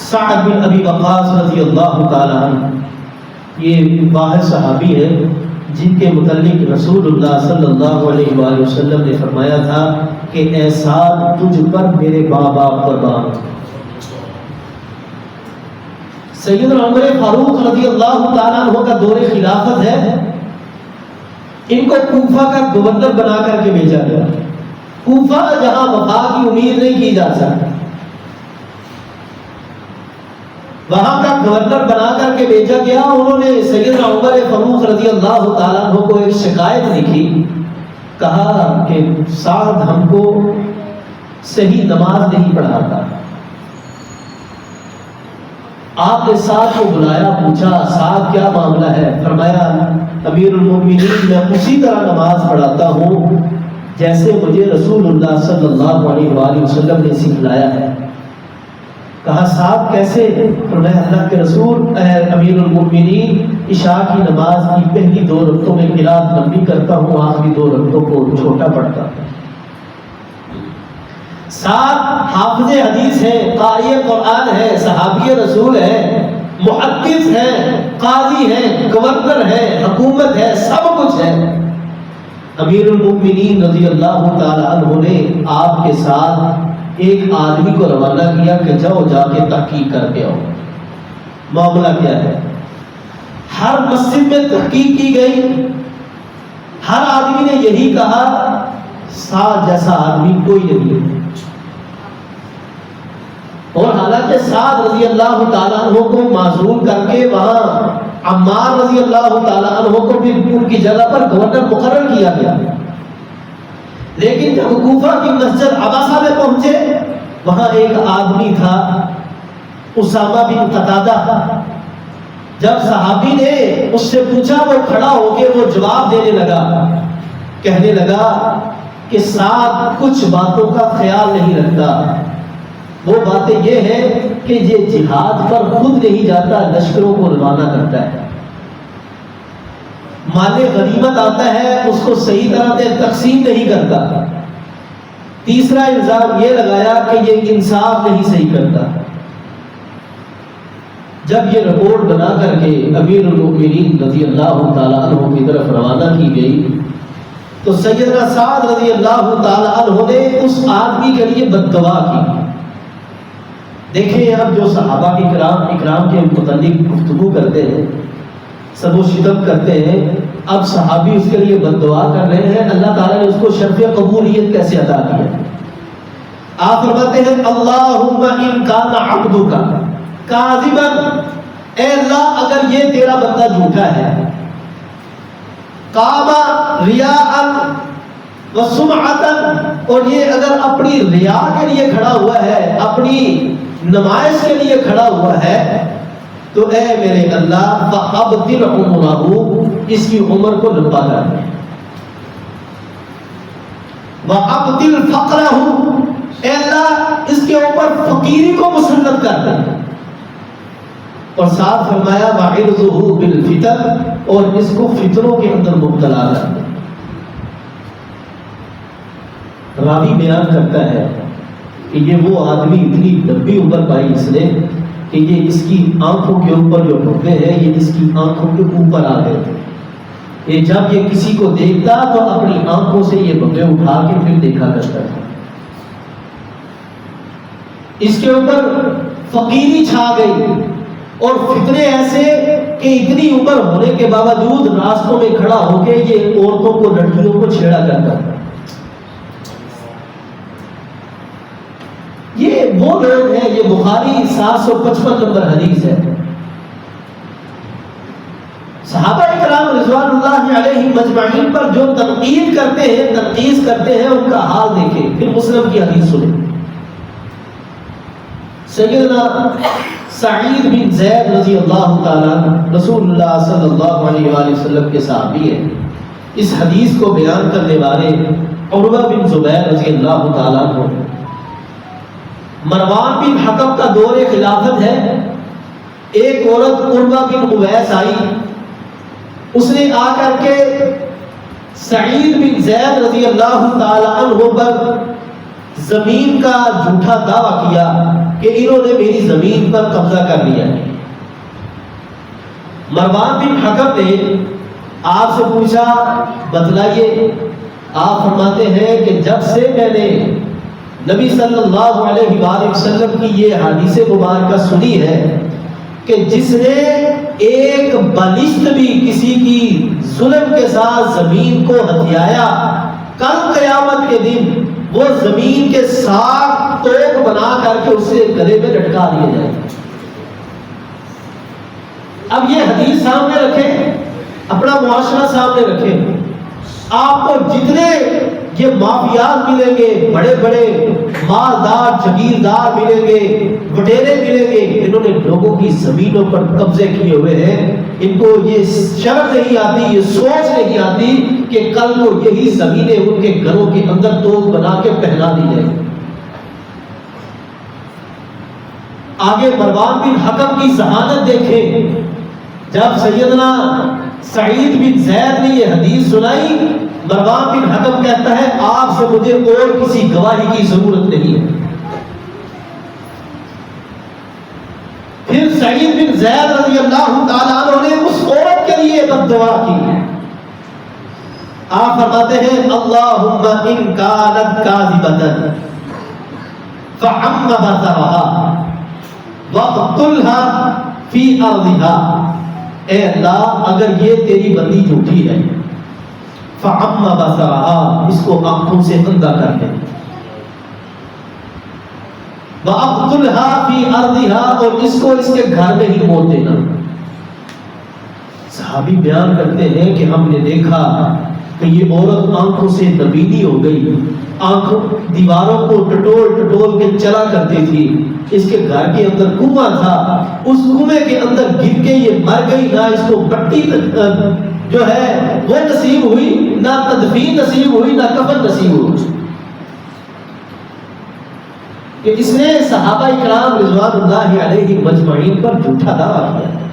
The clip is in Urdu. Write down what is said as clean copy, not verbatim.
سعد بن ابی وقاص رضی اللہ تعالی عنہ، یہ واحد صحابی ہے جن کے متعلق رسول اللہ صلی اللہ علیہ وآلہ وسلم نے فرمایا تھا کہ اے سعد تجھ پر میرے ماں باپ قربان۔ سیدنا عمر فاروق رضی اللہ تعالیٰ عنہ کا دور خلافت ہے، ان کو کوفہ کا گورنر بنا کر کے بھیجا گیا، کوفہ جہاں وفا کی امید نہیں کی جا سکتی، وہاں کا گورنر بنا کر کے بھیجا گیا۔ انہوں نے سیدنا عمر فاروق رضی اللہ تعالیٰ عنہ کو ایک شکایت لکھی، کہا کہ سعد ہم کو صحیح نماز نہیں پڑھاتا۔ آپ نے سعد کو بلایا، پوچھا سعد کیا معاملہ ہے؟ فرمایا امیر المومنین میں اسی طرح نماز پڑھاتا ہوں جیسے مجھے رسول اللہ صلی اللہ علیہ وآلہ وسلم نے سکھلایا ہے۔ کہا سعد کیسے؟ فرمایا اللہ کے رسول امیر المومنین عشاء کی نماز کی پہلی 2 رکعتوں میں قرات لمبی کرتا ہوں، آخری 2 رکعتوں کو چھوٹا پڑھتا ہوں۔ سعد حافظ حدیث ہے، قاری قرآن ہے، صحابی رسول ہے، محدث ہے، قاضی ہے، گورنر ہے، حکومت ہے، سب کچھ ہے۔ امیر المومنین رضی اللہ تعالی عنہ نے آپ کے ساتھ ایک آدمی کو روانہ کیا کہ جاؤ جا کے تحقیق کر کے آؤ، معاملہ کیا ہے۔ ہر مسجد میں تحقیق کی گئی، ہر آدمی نے یہی کہا سعد جیسا آدمی کوئی نہیں، اور حالانکہ سعد رضی اللہ تعالیٰ عنہ کو معزول کر کے وہاں عمار رضی اللہ تعالیٰ عنہ کو بھی ان کی جگہ پر گورنر مقرر کیا گیا، لیکن جب کوفہ کی مسجد عباسہ میں پہنچے وہاں ایک آدمی تھا اسامہ بن قتادہ۔ جب صحابی نے اس سے پوچھا وہ کھڑا ہو کے وہ جواب دینے لگا، کہنے لگا کہ سعد کچھ باتوں کا خیال نہیں رکھتا، وہ باتیں یہ ہے کہ یہ جہاد پر خود نہیں جاتا، لشکروں کو روانہ کرتا ہے، مال غنیمت آتا ہے اس کو صحیح طرح سے تقسیم نہیں کرتا۔ تیسرا الزام یہ لگایا کہ یہ انصاف نہیں صحیح کرتا۔ جب یہ رپورٹ بنا کر کے امیر المومنین رضی اللہ تعالیٰ عنہ کی طرف روانہ کی گئی تو سیدنا سعد رضی اللہ تعالیٰ عنہ نے اس آدمی کے لیے بد دعا کی۔ دیکھیں اب جو صحابہ اکرام کے متعلق گفتگو کرتے ہیں، سب و شتم کرتے ہیں، اب صحابی اس کے لیے بد دعا کر رہے ہیں، اللہ تعالیٰ نے اس کو شرف قبولیت کیسے عطا کیا؟ آپ فرماتے ہیں اللہم ان کان عبدک کاذبا، اے اللہ اگر یہ تیرا بندہ جھوٹا ہے، قام ریاء و سمعتا، اور یہ اگر اپنی ریا کے لیے کھڑا ہوا ہے، اپنی نمائش کے لیے کھڑا ہوا ہے، تو اے میرے اللہ فَأَبْدِلْ عُمُرَهُ، اس کی عمر کو لمبا کر دے، وَأَبْدِلْ فَقْرَهُ، اے اللہ اس کے اوپر فقیری کو مسلط کر دے، اور ساتھ فرمایا وَعِرْضُهُ بِالْفِتَنِ، اور اس کو فتنوں کے اندر مبتلا کر دے۔ راوی بیان کرتا ہے کہ یہ وہ آدمی اتنی لمبی عمر پائی اس نے کہ یہ اس کی آنکھوں کے اوپر جو دھبے ہیں یہ اس کی آنکھوں کے اوپر آ گئے تھے، یہ جب یہ کسی کو دیکھتا تو اپنی آنکھوں سے یہ دھبے اٹھا کے پھر دیکھا کرتا تھا۔ اس کے اوپر فقیری چھا گئی اور فتنے ایسے کہ اتنی عمر ہونے کے باوجود راستوں میں کھڑا ہو کے یہ عورتوں کو لڑکیوں کو چھیڑا کرتا تھا۔ یہ وہ لوگ ہیں، یہ بخاری 755 نمبر حدیث ہے۔ صحابہ اکرام رضوان اللہ علیہ مجمعین پر جو تنقید کرتے ہیں، تنقید کرتے ہیں، ان کا حال دیکھیں، پھر مسلم کی حدیث سنیں۔ سیدنا سعید بن زید رضی اللہ تعالیٰ رسول اللہ صلی اللہ علیہ وآلہ وسلم کے صحابی ہیں۔ اس حدیث کو بیان کرنے والے عروہ بن زبیر رضی اللہ تعالیٰ عنہ۔ مروان بن حکم کا دور خلافت ہے، ایک عورت عروہ بن اویس آئی، اس نے آ کر کے سعید بن زید رضی اللہ تعالی عنہ پر زمین کا جھوٹا دعویٰ کیا کہ انہوں نے میری زمین پر قبضہ کر لیا ہے۔ مروان بن حکم نے آپ سے پوچھا بتلائیے، آپ فرماتے ہیں کہ جب سے میں نے نبی صلی اللہ علیہ وآلہ وسلم کی یہ حدیث مبارکہ سنی ہے کہ جس نے ایک بالشت بھی کسی کی ظلم کے ساتھ زمین کو ہتھیایا، کل قیامت کے دن وہ زمین کے ساتھ توق بنا کر کے اسے گلے میں لٹکا دیا جائے۔ اب یہ حدیث سامنے رکھیں، اپنا معاشرہ سامنے رکھیں، آپ کو جتنے یہ مافیات ملیں گے، بڑے بڑے مالدار جگیردار ملیں گے، وڈیرے ملیں گے، انہوں نے لوگوں کی زمینوں پر قبضے کیے ہوئے ہیں، ان کو یہ شرم نہیں آتی، یہ سوچ نہیں آتی کہ کل کو یہی زمینیں ان کے گھروں کے اندر توق بنا کے پہنا دی جائیں۔ آگے مروان بن حکم کی ذہانت دیکھیں، جب سیدنا سعید بن زید نے یہ حدیث سنائی، مروان بن حکم کہتا ہے آپ سے مجھے اور کسی گواہی کی ضرورت نہیں ہے۔ پھر سعید بن زید رضی اللہ تعالیٰ عنہ نے اس عورت کے لیے بد دعا کی، آپ فرماتے ہیں اللہم ان کانت کاذبۃ فعم بصرها واقتلها فی ارضها، اے اللہ اگر یہ تیری بندی جھوٹی ہے فعم بصرها، اس کو آنکھوں سے اندھا کر دے، واقتلها فی ارضها، اور اس کو اس کے گھر میں ہی موت دینا۔ صحابی بیان کرتے ہیں کہ ہم نے دیکھا کہ یہ عورت آنکھوں سے نبیلی ہو گئی، آنکھوں دیواروں کو ٹٹول ٹٹول کے چلا کرتی تھی، اس کے گھر کے اندر کنواں تھا، اس کنویں کے اندر گر کے یہ مر گئی، نہ اس کو مٹی جو ہے وہ نصیب ہوئی، نہ تدفین نصیب ہوئی، نہ کفن نصیب ہوئی، کہ اس نے صحابہ کرام رضوان اللہ علیہ مجمعین پر جھوٹا دعویٰ کیا۔